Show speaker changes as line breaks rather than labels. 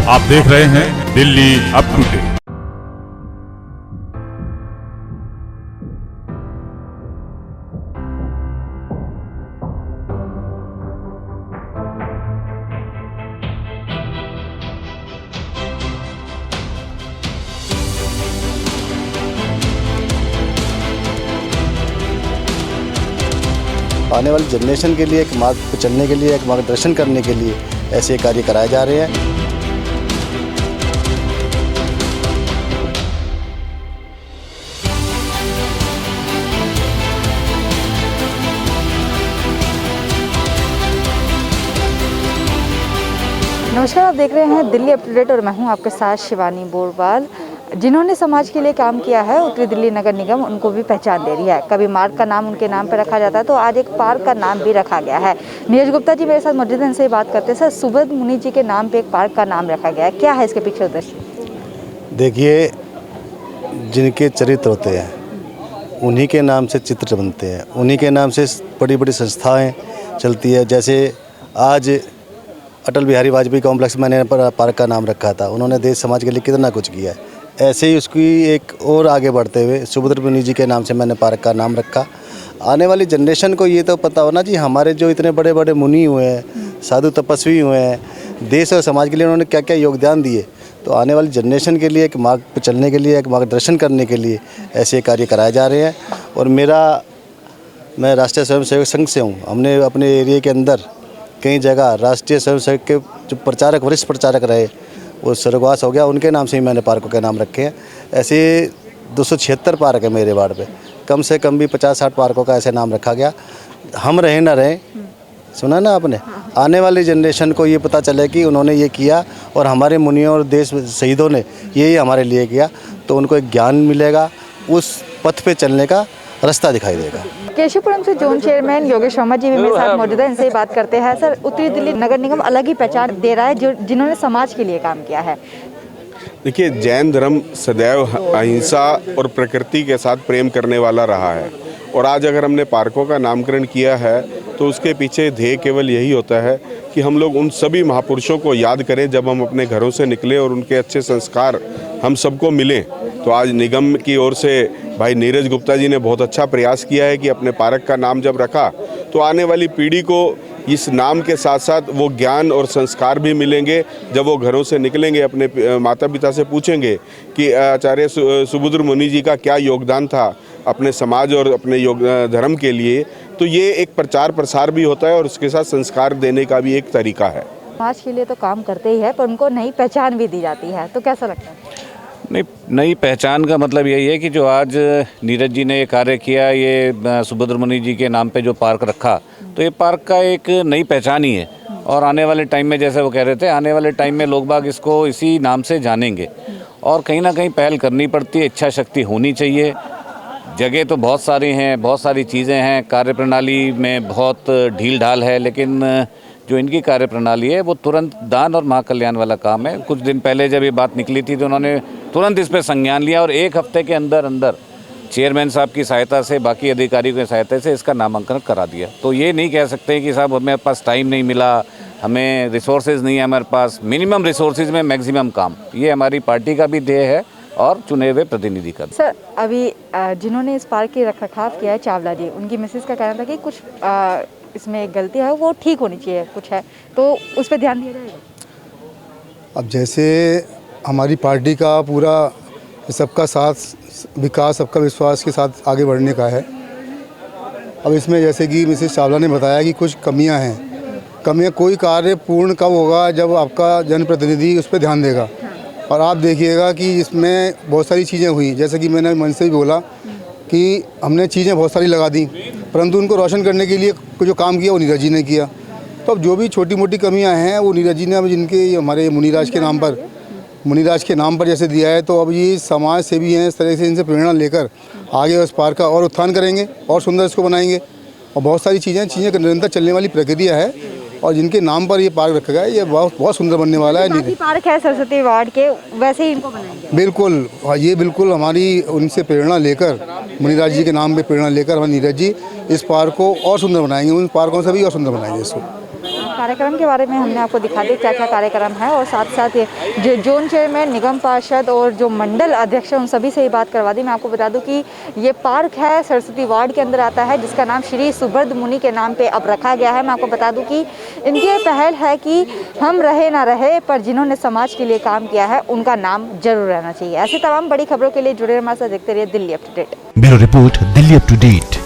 आप देख रहे हैं दिल्ली अप टू डेट।
आने वाली जनरेशन के लिए एक मार्ग पर चलने के लिए, एक मार्गदर्शन करने के लिए ऐसे कार्य कराए जा रहे हैं।
नमस्कार, आप देख रहे हैं दिल्ली अप टू डेट और मैं हूं आपके साथ शिवानी बोरवाल। जिन्होंने समाज के लिए काम किया है, उत्तरी दिल्ली नगर निगम उनको भी पहचान दे रही है। कभी मार्ग का नाम उनके नाम पर रखा जाता है, तो आज एक पार्क का नाम भी रखा गया है। नीरज गुप्ता जी मेरे साथ मौजूद हैं, इनसे बात करते हैं। सर, सुबोध मुनि जी के नाम पे एक पार्क का नाम रखा गया है, क्या है इसके पीछे उद्देश्य?
देखिए, जिनके चरित्र होते हैं उन्हीं के नाम से चित्र बनते हैं, उन्हीं के नाम से बड़ी बड़ी संस्थाएँ चलती है। जैसे आज अटल बिहारी वाजपेयी कॉम्प्लेक्स मैंने पार्क का नाम रखा था, उन्होंने देश समाज के लिए कितना कुछ किया है। ऐसे ही उसकी एक और आगे बढ़ते हुए सुभद्र मुनि जी के नाम से मैंने पार्क का नाम रखा। आने वाली जनरेशन को ये तो पता होना जी, हमारे जो इतने बड़े बड़े मुनि हुए हैं, साधु तपस्वी हुए हैं, देश और समाज के लिए उन्होंने क्या क्या योगदान दिए। तो आने वाली जनरेशन के लिए एक मार्ग पर चलने के लिए, एक मार्गदर्शन करने के लिए ऐसे कार्य कराए जा रहे हैं। और मैं राष्ट्रीय स्वयंसेवक संघ से हूँ। हमने अपने एरिया के अंदर कई जगह राष्ट्रीय स्वयंसेवक के जो प्रचारक, वरिष्ठ प्रचारक रहे, वो स्वर्गवास हो गया, उनके नाम से ही मैंने पार्कों के नाम रखे हैं। ऐसे 276 पार्क है मेरे वार्ड पे, कम से कम भी 50-60 पार्कों का ऐसे नाम रखा गया। हम रहे ना रहे, सुना ना आपने, आने वाली जनरेशन को ये पता चले कि उन्होंने ये किया और हमारे मुनियों और देश शहीदों ने यही हमारे लिए किया, तो उनको एक ज्ञान मिलेगा, उस पथ पे चलने का रास्ता दिखाई देगा।
केशवपुरम से जोन चेयरमैन योगेश शर्मा जी भी मेरे साथ मौजूद है, इनसे बात करते हैं। सर, उत्तरी दिल्ली नगर निगम अलग ही पहचान दे रहा है जिन्होंने समाज के लिए काम किया है।
देखिए, जैन धर्म सदैव अहिंसा और प्रकृति के साथ प्रेम करने वाला रहा है, और आज अगर हमने पार्कों का नामकरण किया है तो उसके पीछे ध्येय केवल यही होता है कि हम लोग उन सभी महापुरुषों को याद करें जब हम अपने घरों से निकले, और उनके अच्छे संस्कार हम सबको मिलें। तो आज निगम की ओर से भाई नीरज गुप्ता जी ने बहुत अच्छा प्रयास किया है कि अपने पार्क का नाम जब रखा तो आने वाली पीढ़ी को इस नाम के साथ साथ वो ज्ञान और संस्कार भी मिलेंगे। जब वो घरों से निकलेंगे, अपने माता पिता से पूछेंगे कि आचार्य सुबोध मुनि जी का क्या योगदान था अपने समाज और अपने धर्म के लिए, तो ये एक प्रचार प्रसार भी होता है और उसके साथ संस्कार देने का भी एक तरीका है।
समाज के लिए तो काम करते ही है, पर उनको नई पहचान भी दी जाती है, तो कैसा लगता है?
नहीं, नई पहचान का मतलब यही है कि जो आज नीरज जी ने ये कार्य किया, ये सुभद्र मुनि जी के नाम पे जो पार्क रखा, तो ये पार्क का एक नई पहचान ही है। और आने वाले टाइम में, जैसे वो कह रहे थे, आने वाले टाइम में लोग बाग इसको इसी नाम से जानेंगे। और कहीं ना कहीं पहल करनी पड़ती है, इच्छा शक्ति होनी चाहिए। जगह तो बहुत सारी हैं, बहुत सारी चीज़ें हैं, कार्यप्रणाली में बहुत ढील ढाल है, लेकिन जो इनकी कार्यप्रणाली है वो तुरंत दान और महाकल्याण वाला काम है। कुछ दिन पहले जब ये बात निकली थी तो उन्होंने तुरंत इस पर संज्ञान लिया और एक हफ्ते के अंदर अंदर चेयरमैन साहब की सहायता से, बाकी अधिकारियों की सहायता से इसका नामांकन करा दिया। तो ये नहीं कह सकते कि साहब हमें पास टाइम नहीं मिला, हमें रिसोर्सेज नहीं है हमारे पास। मिनिमम रिसोर्सेज में मैक्सिमम काम, ये हमारी पार्टी का भी ध्येय है और चुने हुए प्रतिनिधि का।
सर, अभी जिन्होंने इस पार्क की रखरखाव किया है, चावला जी, उनकी मिसेस का कहना था कि कुछ इसमें गलती है, वो ठीक होनी चाहिए, कुछ है, तो उस पर ध्यान दिया जाएगा।
अब जैसे हमारी पार्टी का पूरा सबका साथ विकास, सबका विश्वास के साथ आगे बढ़ने का है। अब इसमें जैसे कि मिसेस चावला ने बताया कि कुछ कमियां हैं। कोई कार्य पूर्ण कब होगा? जब आपका जनप्रतिनिधि उस पर ध्यान देगा। और आप देखिएगा कि इसमें बहुत सारी चीज़ें हुई, जैसे कि मैंने मन से भी बोला कि हमने चीज़ें बहुत सारी लगा दी, परंतु उनको रोशन करने के लिए जो काम किया वो नीरज जी ने किया। तो अब जो भी छोटी मोटी कमियां हैं वो नीरज जी ने, अब जिनके हमारे मुनिराज के नाम पर जैसे दिया है, तो अब ये समाज से भी हैं, इस तरह से इनसे प्रेरणा लेकर आगे उस पार्क का और उत्थान करेंगे और सुंदर इसको बनाएंगे। और बहुत सारी चीज़ें निरंतर चलने वाली प्रक्रिया है, और जिनके नाम पर ये पार्क रखा गया है, ये बहुत सुंदर बनने वाला है।
बाकी पार्क है सरस्वती वार्ड के, वैसे ही इनको बनाएंगे।
बिल्कुल, ये बिल्कुल हमारी उनसे प्रेरणा लेकर, मुनिराज जी के नाम पे प्रेरणा लेकर हमारे नीरज जी इस पार्क को और सुंदर बनाएंगे, उन पार्कों से भी और सुंदर बनाएंगे इसको।
कार्यक्रम के बारे में हमने आपको दिखा दिया क्या क्या कार्यक्रम है, और साथ साथ ये जो जोन चेयरमैन, निगम पार्षद और जो मंडल अध्यक्ष हैं उन सभी से ही बात करवा दी। मैं आपको बता दूं कि ये पार्क है सरस्वती वार्ड के अंदर आता है, जिसका नाम श्री सुब्रत मुनि के नाम पे अब रखा गया है। मैं आपको बता दूं कि इनकी ये पहल है कि हम रहे ना रहे पर जिन्होंने समाज के लिए काम किया है उनका नाम जरूर रहना चाहिए। ऐसी तमाम बड़ी खबरों के लिए जुड़े हमारे साथ, देखते रहिए Delhi up to date.
Bureau report, Delhi up to date.